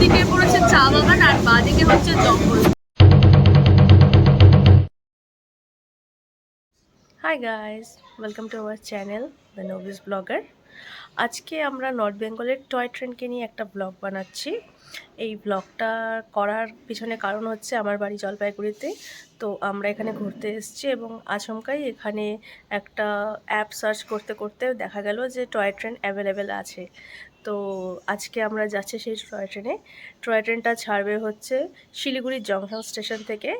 দিকে পড়েছে চা বাগান আর বাঁ দিকে হচ্ছে জঙ্গল। Hi guys, welcome to our channel the novice blogger. আজকে আমরা নর্থ বেঙ্গলের টয় ট্রেনকে নিয়ে একটা ব্লগ বানাচ্ছি। এই ব্লগটা করার পিছনে কারণ হচ্ছে আমার বাড়ি জলপাইগুড়িতে, তো আমরা এখানে ঘুরতে এসেছি এবং আচমকাই এখানে একটা অ্যাপ সার্চ করতে করতে দেখা গেল যে টয় ট্রেন অ্যাভেলেবেল আছে। তো আজকে আমরা যাচ্ছি সেই টয় ট্রেনটা ছাড়বে হচ্ছে শিলিগুড়ি জংশন স্টেশন থেকে,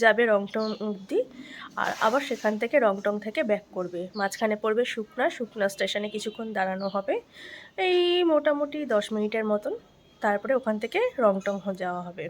যাবে রংটং অবধি, আর আবার সেখান থেকে রংটং থেকে ব্যাক করবে। মাঝখানে পড়বে শুকনা স্টেশনে কিছুক্ষণ দাঁড়ানো হবে, এই মোটামুটি 10 মিনিটের মতন। তারপরে ওখান থেকে রংটং যাওয়া হবে।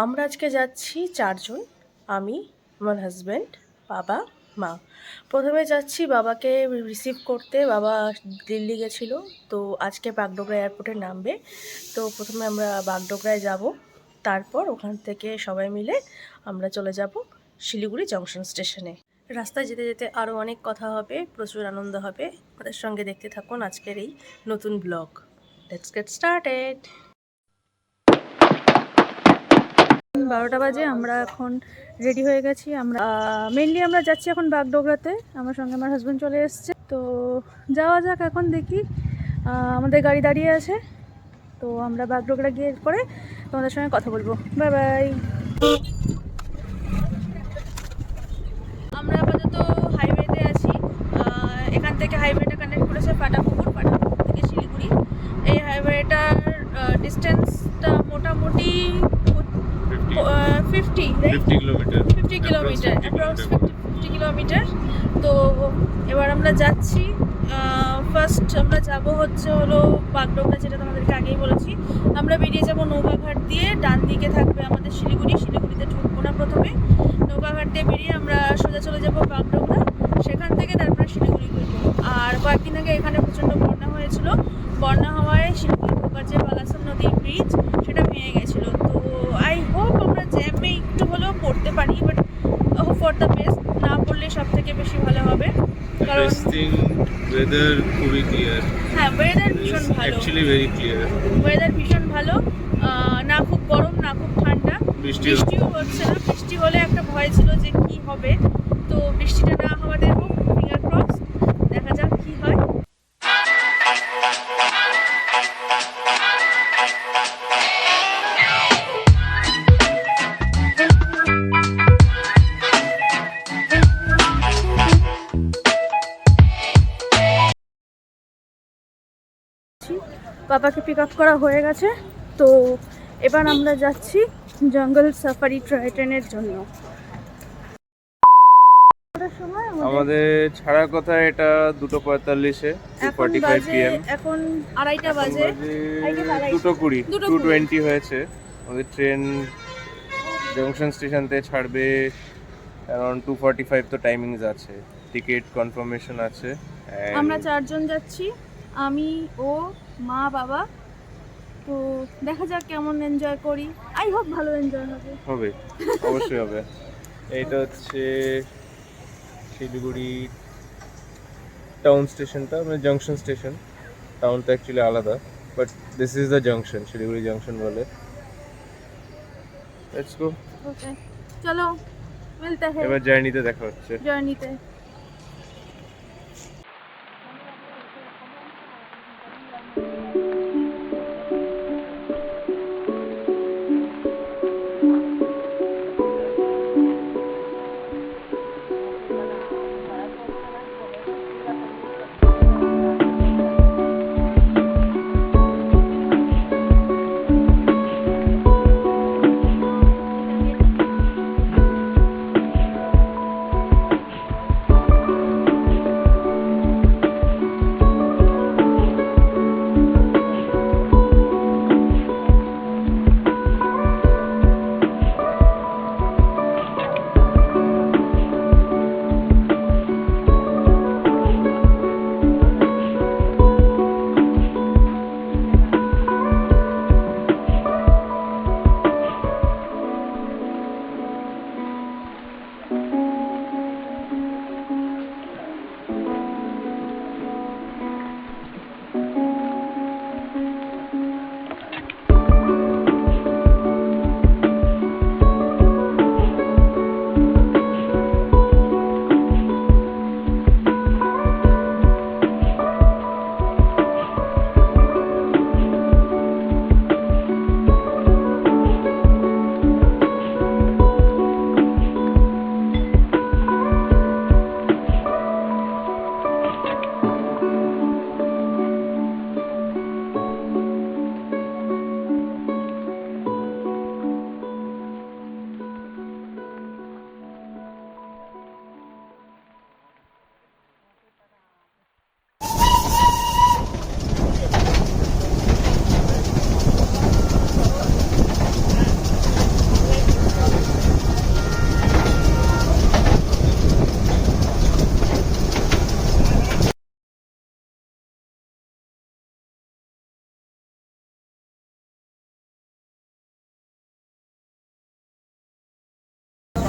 আমরা আজকে যাচ্ছি 4 জন, আমি, আমার হাজব্যান্ড, বাবা, মা। প্রথমে যাচ্ছি বাবাকে রিসিভ করতে। বাবা দিল্লি গেছিলো, তো আজকে বাগডোগরা এয়ারপোর্টে নামবে। তো প্রথমে আমরা বাগডোগরায় যাব, তারপর ওখান থেকে সবাই মিলে আমরা চলে যাব শিলিগুড়ি জংশন স্টেশনে। রাস্তায় যেতে যেতে আরও অনেক কথা হবে, প্রচুর আনন্দ হবে। আমাদের সঙ্গে দেখতে থাকুন আজকের এই নতুন ব্লগ। Let's get started. 12টা বাজে, আমরা এখন রেডি হয়ে গেছি। আমরা মেনলি আমরা যাচ্ছি এখন বাগডোগরাতে। আমার সঙ্গে আমার হাজব্যান্ড চলে এসছে, তো যাওয়া যাক। এখন দেখি, আমাদের গাড়ি দাঁড়িয়ে আছে, তো আমরা বাগডোগরা গিয়ে পরে তোমাদের সঙ্গে কথা বলবো। Bye bye. আমরা আপাতত হাইওয়েতে আছি। এখান থেকে হাইওয়েটা কানেক্ট করেছে ফাটাপুকুর থেকে শিলিগুড়ি। এই হাইওয়েটার ডিস্টেন্সটা মোটামুটি 50 কিলোমিটার। তো এবার আমরা যাচ্ছি। ফার্স্ট আমরা যাব হলো বাগডোগরা, যেটা তোমাদেরকে আগেই বলেছি। আমরা বেরিয়ে যাব নৌকাঘাট দিয়ে, ডান দিকে থাকবে আমাদের শিলিগুড়িতে ঢুকবো না প্রথমে। নৌকাঘাট দিয়ে বেরিয়ে আমরা সোজা চলে যাব বাগডোগরা, সেখান থেকে তারপরে শিলিগুড়ি ঘুরবো। আর কয়েকদিন আগে এখানে প্রচণ্ড বন্যা হয়েছিল। বন্যা হওয়ায় শিলিগুড়ি ঢোকার যে বালাসন নদীর ব্রিজ, সেটা ভেঙে গেছিলো। তো আই হোপ আমরা জ্যামে একটু হলেও পড়তে পারি, but hope for the best. না পড়লে সব থেকে বেশি ভালো হবে, কারণ ওয়েদার খুবই ক্লিয়ার। হ্যাঁ, ওয়েদার ভীষণ ভালো, অ্যাকচুয়ালি ভেরি ক্লিয়ার। ওয়েদার ভীষণ ভালো, না খুব গরম না খুব ঠান্ডা। বৃষ্টিও হচ্ছে না। বৃষ্টি হলে একটা ভয় ছিল যে কি হবে, তো বৃষ্টিটা না হওয়া দেখো, ফিঙ্গার ক্রস, দেখা যাক কি হয়। বাবাকে পিক আপ করা হয়ে গেছে, তো এবার আমরা যাচ্ছি জঙ্গল সাফারি টয় ট্রেনের জন্য। আমাদের ছাড়ার কথা এটা 2:45-এ, 2:45 PM। এখন 2:30 বাজে, 2:20, 2:20 হয়েছে। আমাদের ট্রেন জংশন স্টেশন থেকে ছাড়বে অ্যারাউন্ড 2:45, তো টাইমিংস আছে। টিকিট কনফার্মেশন আছে। আমরা 4 জন যাচ্ছি, আমি, ও, মা, বাবা। তো দেখা যাক কেমন এনজয় করি। আই হোপ ভালো এনজয় হবে। অবশ্যই হবে। এইটা হচ্ছে শিলিগুড়ি টাউন স্টেশনটা, মানে জংশন স্টেশন। টাউনটা অ্যাকচুয়ালি আলাদা, but this is the junction, Siliguri junction বলে। Let's go. ওকে, চলো মিলতে হ্যায়। এবার জার্নিতে দেখা হচ্ছে। জার্নিতে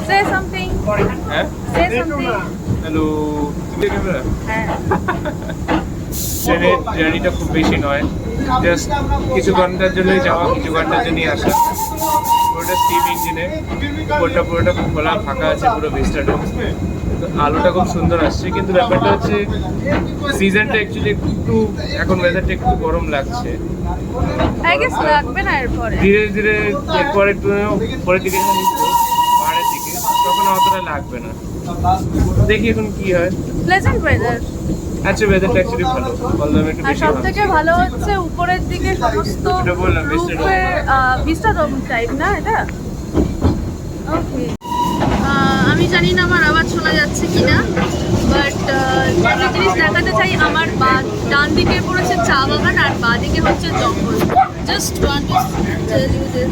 Say something. হ্যাঁ Say something. হ্যালো তুমি ক্যামেরা হ্যাঁ। ট্রেনের জার্নিটা খুব বেশি নয়, জাস্ট কিছু ঘন্টার জন্যই যাওয়া, কিছু ঘন্টার জন্যই আসা। পুরোটা স্টিম ইঞ্জিনে, পুরোটা খোলা ফাঁকা আছে, পুরো ভিস্টাটা। তো আলোটা খুব সুন্দর আসছে, কিন্তু ব্যাপারটা হচ্ছে সিজনটা অ্যাকচুয়ালি একটু, এখন ওয়েদারটা একটু গরম লাগছে। I guess লাগবে না এরপরে। ধীরে ধীরে এরপর একটু পরের দিকে পাহাড়ের দিকে, তখন অতটা লাগবে না। দেখি এখন কি হয়। Pleasant weather. আচ্ছা ওয়েদারটা অ্যাকচুয়ালি ভালো, বললাম একটু আর বেশি সব ভালো। থেকে ভালো হচ্ছে উপরের দিকে সমস্ত এটা বললাম, রূপের ভিস্টা ডোম টাইপ না এটা? ওকে। আমি জানি না আমার আওয়াজ শোনা যাচ্ছে কিনা, বাট একটা জিনিস দেখাতে চাই। আমার ডান দিকে পড়েছে চা বাগান আর বাঁ দিকে হচ্ছে জঙ্গল। Just want to tell you this.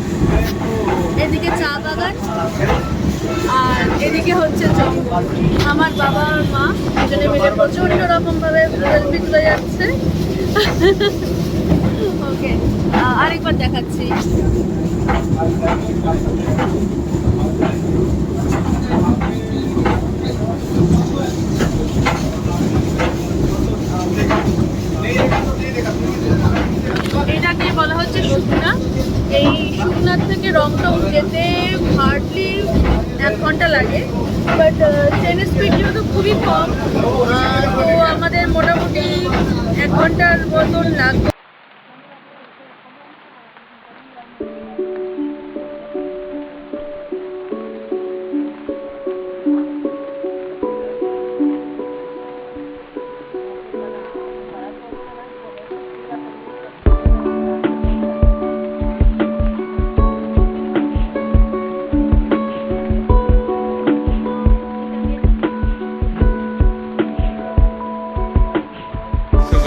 এদিকে চা বাগান আর এদিকে হচ্ছে জঙ্গল। আমার বাবা আর মা দুজনে মিলে প্রচন্ড রকম ভাবে সেলফি তুলে যাচ্ছে। ওকে, আরেকবার দেখাচ্ছি। এটাকে বলা হচ্ছে শুকনা। এই শুকনার থেকে রংটং যেতে হার্ডলি 1 ঘন্টা লাগে, বাট ট্রেনের স্পিড যেহেতু খুবই কম, তো আমাদের মোটামুটি 1 ঘন্টার মতন লাগবে।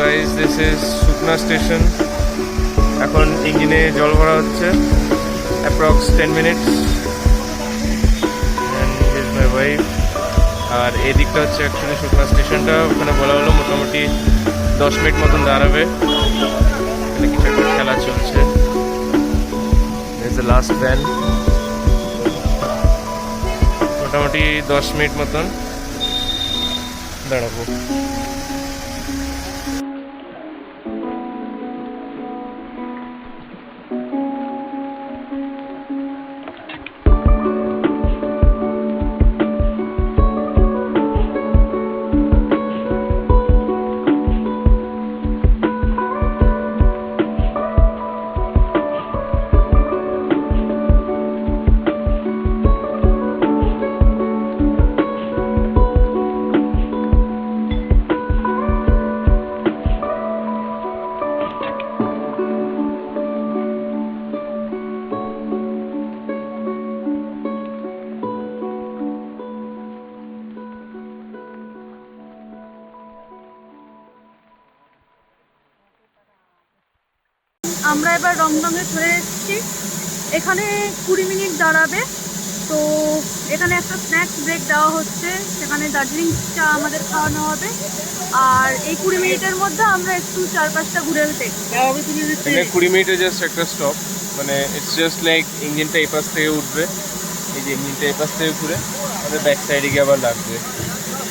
Guys this is Sukna station. এখন ইঞ্জিনে জল ভরা হচ্ছে, approx 10 minutes. And is my wife. আর এদিকটা হচ্ছে অ্যাকচুয়ালি সুকনা স্টেশনটা, ওখানে বলা হলো মোটামুটি 10 মিনিট মতন দাঁড়াবে। এখানে কিছু একটা খেলা চলছে। Is the last van. মোটামুটি 10 মিনিট মতন দাঁড়াবো। আমরা এবার রংটংয়ে চলে এসেছি। এখানে 20 মিনিট দাঁড়াবে। তো এখানে একটা স্ন্যাক্স ব্রেক দেওয়া হচ্ছে, সেখানে দার্জিলিং চা আমাদের খাওয়ানো হবে। আর এই 20 মিনিটের মধ্যে আমরা একটু চারপাশটা ঘুরে দেখব। 20 মিনিটে জাস্ট একটা স্টপ, মানে ইটস জাস্ট লাইক ইঞ্জিনটা এই পাশ থেকে উঠবে, এই যে ইঞ্জিনটা এই পাশ থেকে ঘুরে আমাদের ব্যাক সাইডে গিয়ে আবার লাগবে।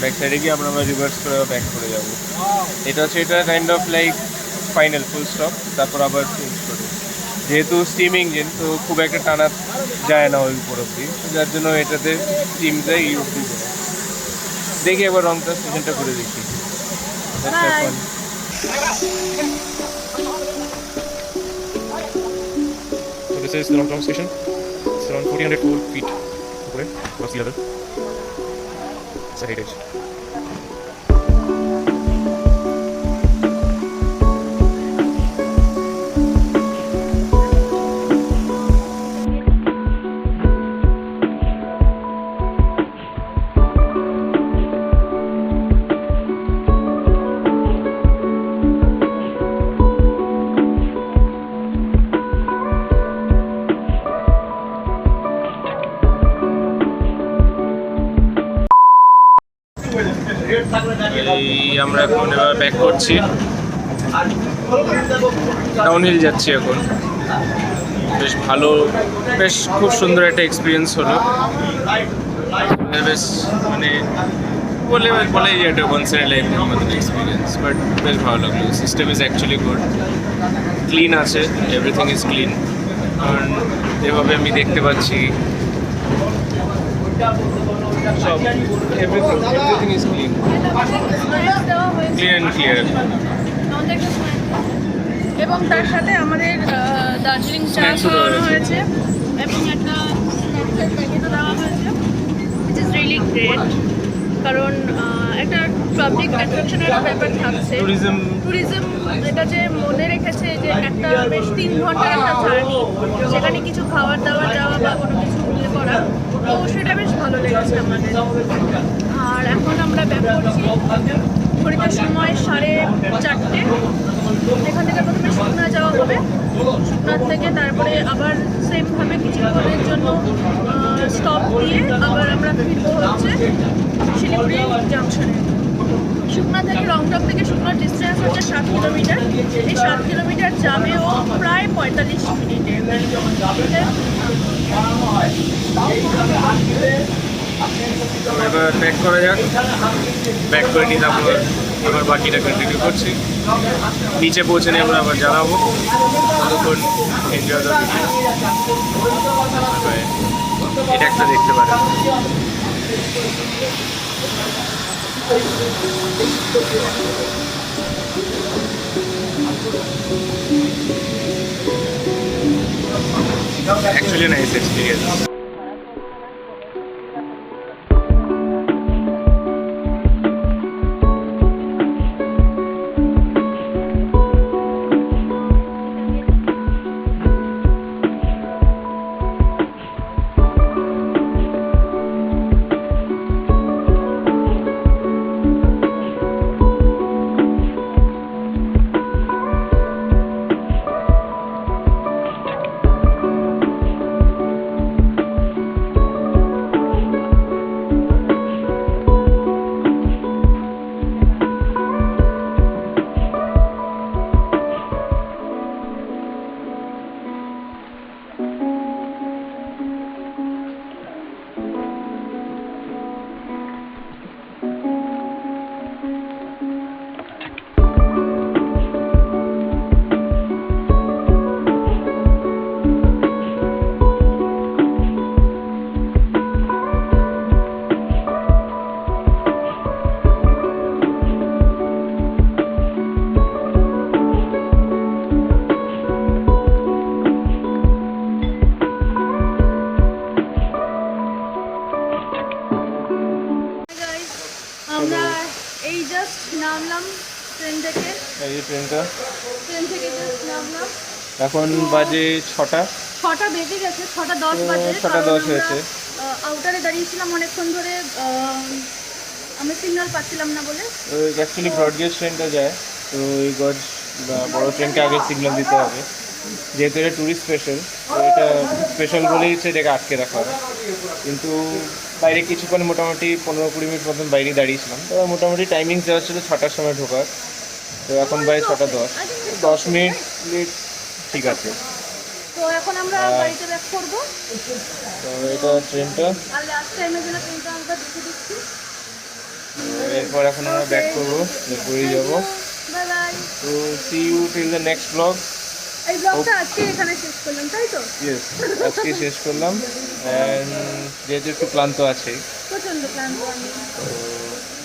ব্যাক সাইডে গিয়ে আমরা রিভার্স করে ব্যাক করে যাবো। এটা হচ্ছে এটা kind of like final full stop, তারপর আবার চেঞ্জ করে। যেহেতু স্টিম ইঞ্জিন তো খুব একটা টানা যায় না ওই উপর অব্দি, যার জন্য এটাতে স্টিম যায় এই অব্দি করে। দেখি এবার রংটং স্টেশনটা ঘুরে দেখি। So this is the Rongtong station. It's around 1404 feet above sea level. It's a heritage. আমরা এখন এবার ব্যাক করছি, ডাউনহিল যাচ্ছি এখন। বেশ ভালো, বেশ খুব সুন্দর একটা এক্সপিরিয়েন্স হলো। বেশ মানে বলে বলে যে এটা ওয়ান্স ইন লাইফ আমাদের এক্সপিরিয়েন্স, বাট বেশ ভালো লাগলো। System is actually good, clean আছে, এভরিথিং ইজ ক্লিন। কারণ যেভাবে আমি দেখতে পাচ্ছি সব everything is clean and clear. এবং তার সাথে আমাদের দার্জিলিং চা খাওয়ানো হয়েছে এবং একটা স্ন্যাক্সের প্যাকেটও দেওয়া হয়েছে, উইচ ইজ রিয়েলি গ্রেট। কারণ একটা পাবলিক অ্যাট্রাকশনের ব্যাপার থাকছে, ট্যুরিজম এটা যে মনে রেখেছে যে একটা বেশ 3 ঘন্টার একটা জার্নি, সেখানে কিছু খাবার দাবার যাওয়া বা কোনো কিছু ইয়ে করা, তো সেটা বেশ ভালো লেগেছে আমাদের। আর এখন আমরা ব্যাক করছি, ঘড়িতে সময় 4:30। এখান থেকে প্রথমে শুকনা যাওয়া হবে, শুকনার থেকে তারপরে আবার সেমভাবে কিছুক্ষণের জন্য স্টপ দিয়ে আবার আমরা ফিরবো হচ্ছে শিলিগুড়ি জাংশনে। শুকনা থেকে রংটং থেকে শুকনার ডিস্টেন্স হচ্ছে 7 কিলোমিটার। এই 7 কিলোমিটার যাবেও প্রায় 45 মিনিটে। এবার প্যাক করা যাক, প্যাক করে নিয়ে তারপর আবার বাকিটা কন্টিনিউ করছি। নিচে পৌঁছে নিয়ে আমরা আবার জানাবো। ততক্ষণ এনজয় দ্য ভিডিও। এটা একটা দেখতে পারেন। Actually a nice experience. আমরা এই জাস্ট নামলাম ট্রেন থেকে, এই ট্রেনটা ট্রেন থেকে জাস্ট নামলাম। এখন বাজে 6টা বেজে গেছে, 6:10 বাজে। 6:10 হয়েছে। আউটারে দাঁড়িয়েছিলাম অনেকক্ষণ ধরে, আমরা সিগন্যাল পাচ্ছিলাম না বলে। অ্যাকচুয়ালি ব্রডগেজ ট্রেনটা যায়, তো এই গজ বা বড় ট্রেনকে আগে সিগন্যাল দিতে হবে। যেহেতু এটা ট্যুরিস্ট স্পেশাল, তো এটা স্পেশাল বলেই সেটাকে আটকে রাখা হয়। কিন্তু বাইরে কিছুক্ষণ মোটামুটি 15-20 মিনিট মতন বাইরে দাঁড়িয়েছিলাম, তো মোটামুটি টাইমিং দেওয়া ছিল 6টার সময় ঢোকার। তো এখন বাজে 6:10, 10 মিনিট ঠিক আছে। তো এখন আমরা বাড়িতে ব্যাক করবো। তো এটা ট্রেনটা, আর লাস্ট টাইমের জন্য ট্রেনটা আমরা দেখে দিচ্ছি। এরপর এখন আমরা ব্যাক করবো, jalpaiguri যাবো। Bye bye. তো see you till the next blog. এই ব্লগটা আজকে এখানে শেষ করলাম, তাই তো? ইয়েস, আজকে শেষ করলাম। অ্যান্ড যেহেতু একটু ক্লান্ত আছে, প্রচন্ড ক্লান্ত আমি। তো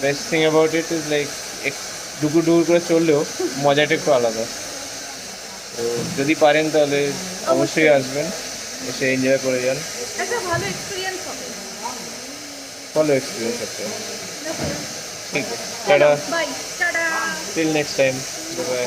best thing about it is like ডুকুর ডুকুর করে চললেও মজাটা একটু আলাদা। তো যদি পারেন তাহলে অবশ্যই আসবেন, এসে এনজয় করে যান। একটা ভালো এক্সপিরিয়েন্স হবে। ভালো এক্সপিরিয়েন্স একটা। ঠিক আছে, tata, bye, tata. Till next time, by.